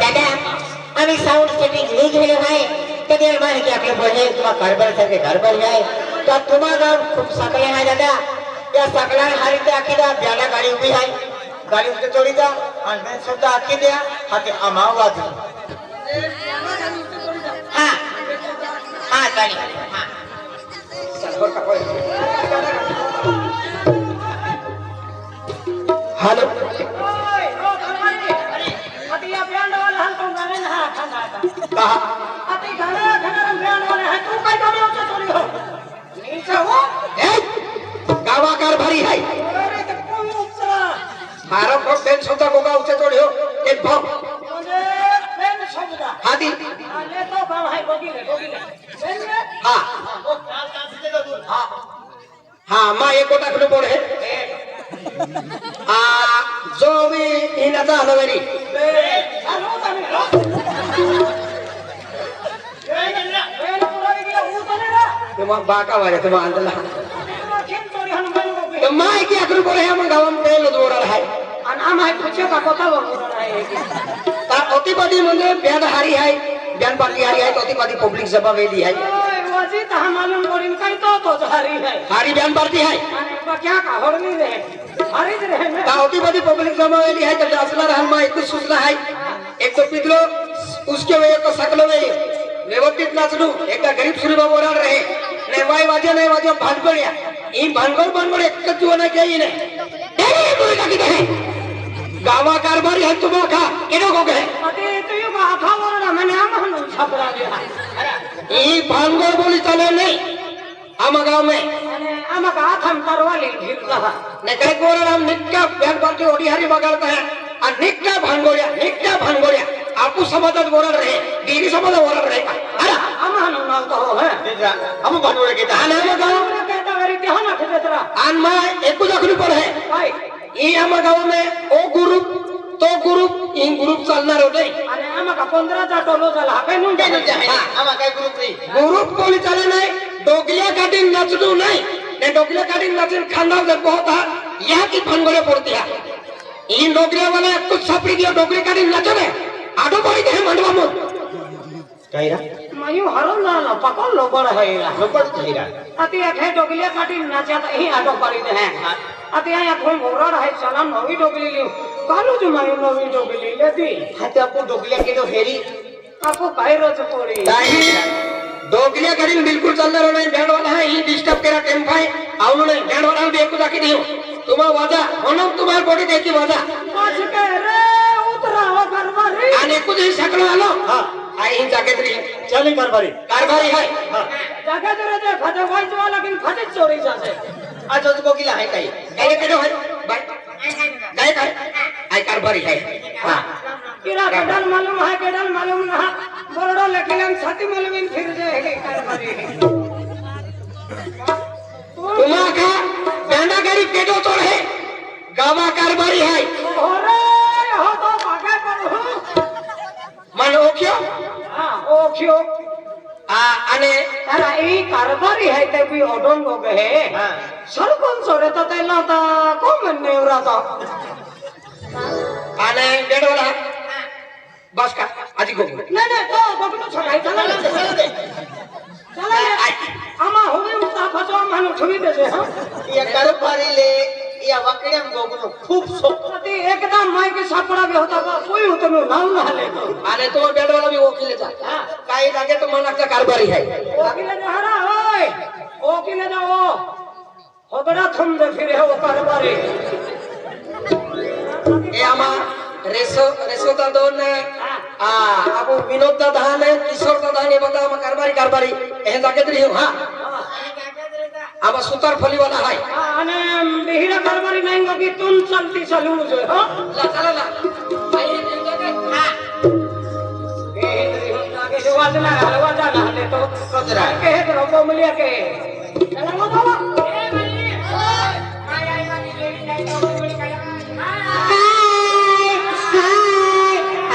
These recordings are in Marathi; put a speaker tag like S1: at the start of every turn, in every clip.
S1: दादा आम्ही साऊंड सेटिंग लिख गेलो आहे कधी माहिती की आपले बहिणी तुम्हाला कारभार सारखे कारभार आहे तर तुम्हाला खूप साकळे आहे दादा या साकळ्या हारीते आखी द्या ब्याला गाडी उभी आहे गाडी उभी चोरी द्या आणि सुद्धा आखी द्या हा ते आम्हा वाजू हा हा गाडी हा हॅलो गावाकार भारी है हारो को पेन सोता को गाव से तोड़ियो एक भाव हादी ले तो गाव है बोगिले हां हां हां मा एक कोटा कुठे बोल है आ जो भी इनाचा हलवेरी तुम्हा बाका वाले तुम्हा अंदला तो माय की अकरू बोले हम गांव में पेलो दोरा है आणि आम है पूछे का कोता बोरा है ता ओतीपदी म्हणजे ब्यान हारी है ब्यान पार्टी हारी है ओतीपदी पब्लिक सभा वेली है वाजी ता मालूम करिन काय तो हारी है हारी ब्यान पार्टी है आणि क्या का होडनी रे हारी रे ता ओतीपदी पब्लिक सभा वेली है तो असला रहन मा एक सुसला है एक तो पिदलो उसके वे को सकलो वे व्यवस्थित नाचलू एकदा गरीब सुरीबा बोराड रहे नाही वाजे भानगड्या ई भानगड एकच जीवन काही नाही बोले का किती गावा कारभारी है तुम का केडो को कहे अते तो यो आखा बोलना मैंने आम हम छपरा दिया ई भानगड बोली चले नहीं आम गांव में आम का हम तरवाली ढील रहा ने काय बोलना हम निक्का ब्यान पार्टी ओडी हरी बगाड़ता है और निक्का भानगोड़िया आपू समाजात बोलत रहे दीदी समाजात बोलत रहे अरे हम नाव तो है हम भानगोड़े के आन हम गांव में कहता गरी ते ना खेतरा आन मा एकू जखनी पर है भाई ई हम गांव में ओ ग्रुप तो ग्रुप इन ग्रुप चालणार होते अरे हम का 15 चा टोलो झाला काय नुन काय हम काय ग्रुप नाही ग्रुप कोणी चाले नाही डोगलिया काढी नाचू नाही ने डोगलिया काढी नाचून खांदा जब होता यहां की भानगोड़े पड़ती है इन डोगलिया वाला कुछ सापड़ी दिया डोगली काढी नाचो ने आडो पड़ी है मंडवा में काईरा मयू हरो ना ना पकड़ लो बड़ है लोपड़ काईरा अति अठे डोगलिया काटी नाचा त ही आडो पड़ी है अति आया घूम मोरा है सलाम नवी डोगली लियो कालू जो मयू नवी डोगली लेती हाते आपको डोगलिया के तो हेरी आपको काईरो से पड़ी नहीं डोगलिया काटी बिल्कुल चलना नहीं बैंड वाला है ही डिस्टर्ब करा टेम्पो है आउन नहीं बैंड वाला भी एको जाके दियो तुम्हा वाजा म्हणून तुम्हाला बॉडी द्यायची वाजा आज के रे उतरावा कारभारी आणि कुछ सकलो आलो हां आई जाके तरी चली कारभारी है हां जाके तरी जे खते वाईच वाला किन खते चोरी जाते आज को किला है काही काय केडो है बाय काय आई कारभारी है हां किरा केडल मालूम ना बोरडो लेकिन छाती मालूम फिर जाए कारभारी तुम्हा का बेंडा गाड़ी केडो तोड़ है गावा कारभारी है अरे हो तो भागे पर हो मन ओक्यो हां ओक्यो आने अरे ई कारभारी है ते भी ओडोन हो गए हां सरपंच सोरे तो तेला ता को मन नेवरा तो आने गेडोला बस का आजी को नहीं तो बगलो छोड़ाई चला चला आमा होवे उता फसो मानु छुई देसे हां ये कारभारी ले या वाकड्याम गोगनो खूप सोपती एकदम मायके सापडा बी होता का कोई होतो मी नाव ना आले आणि तो बेडवाला बी वकील जा काही जागे तो मनाचा कारभारी आहे वकील जहारा होय वकील जाओ होदरा थम दे फिरे हो कारभारी ए आमा रेसो ता दोन आपो विनोद दा धान किशोर दा धान बता हम कारभारी ए जागे तरी हां आवा सुतार फली वाला है आणि बिहिरा कारभारी नाही गो तुम चलती चलू जो हो ला चला ला आई जगह हां ए आगे जो वाजना हलवा जाना हले तो कचरा के है तो कोमलिया के चला मो बाबा ए मली आई मानी ले नहीं तो बड़ी काया हाय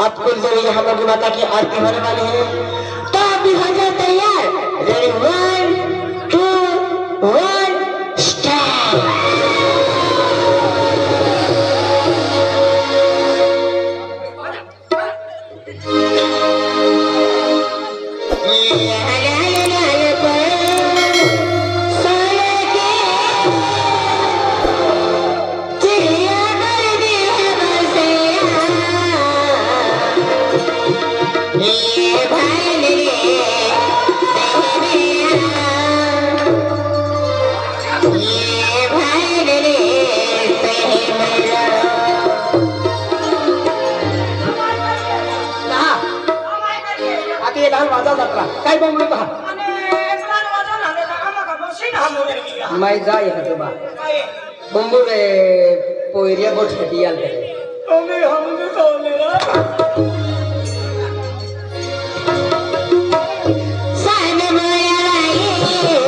S1: अब कुछ देर में हम लोग माता की आरती होने वाली है, तो अभी हो जाए तैयार। Ready 1 2 1 start. काय बोंबलो का मैं जाए है बा बोंबो रे पोरिया बोट हटियाल करे तो मैं हमने तो मेरा साने मोया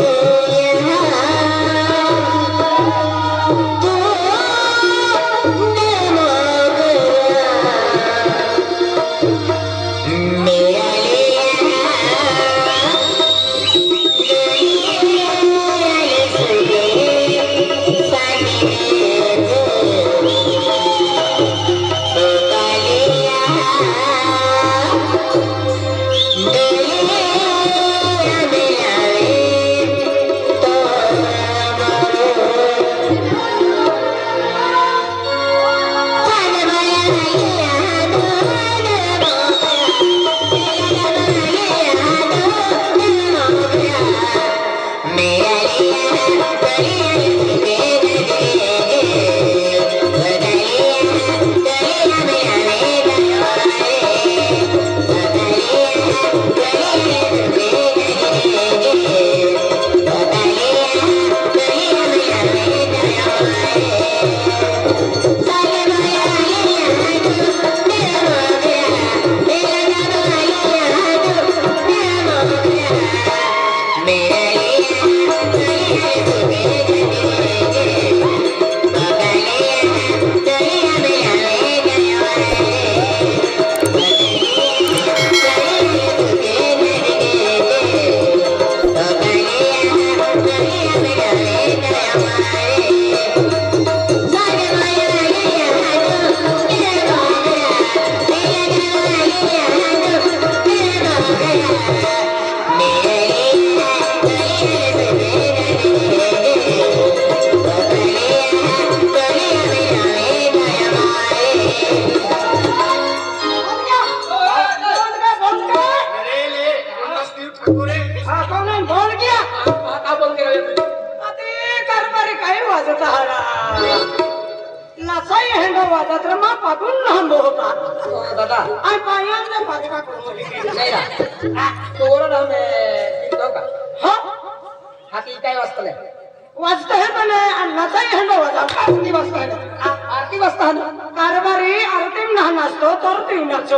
S1: कारभारी आरती नाचतो तर ती नाचो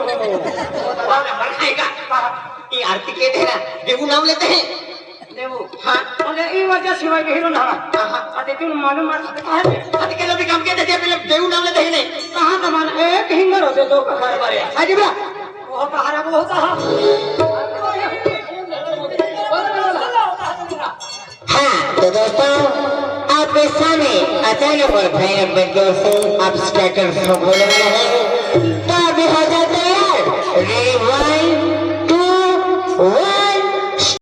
S1: आरती के देना देवू नाम लेते हैं देवू हाँ म्हणजे ई वजह शिवाय हिरो ना आते तू मालूम आते के लोग काम के देते पहले देवू नाम लेते हैं नहीं कहां का मान एक हिंगर होते दो कारभारी हाजी बा वो पहाड़ा वो होता है हाँ तो दोस्तों आपके सामने अचानक और भयानक बेदों से आप स्ट्राइकर को बोलने वाले हैं, तो अभी हो जाते हैं यार। रेडी 1 2 1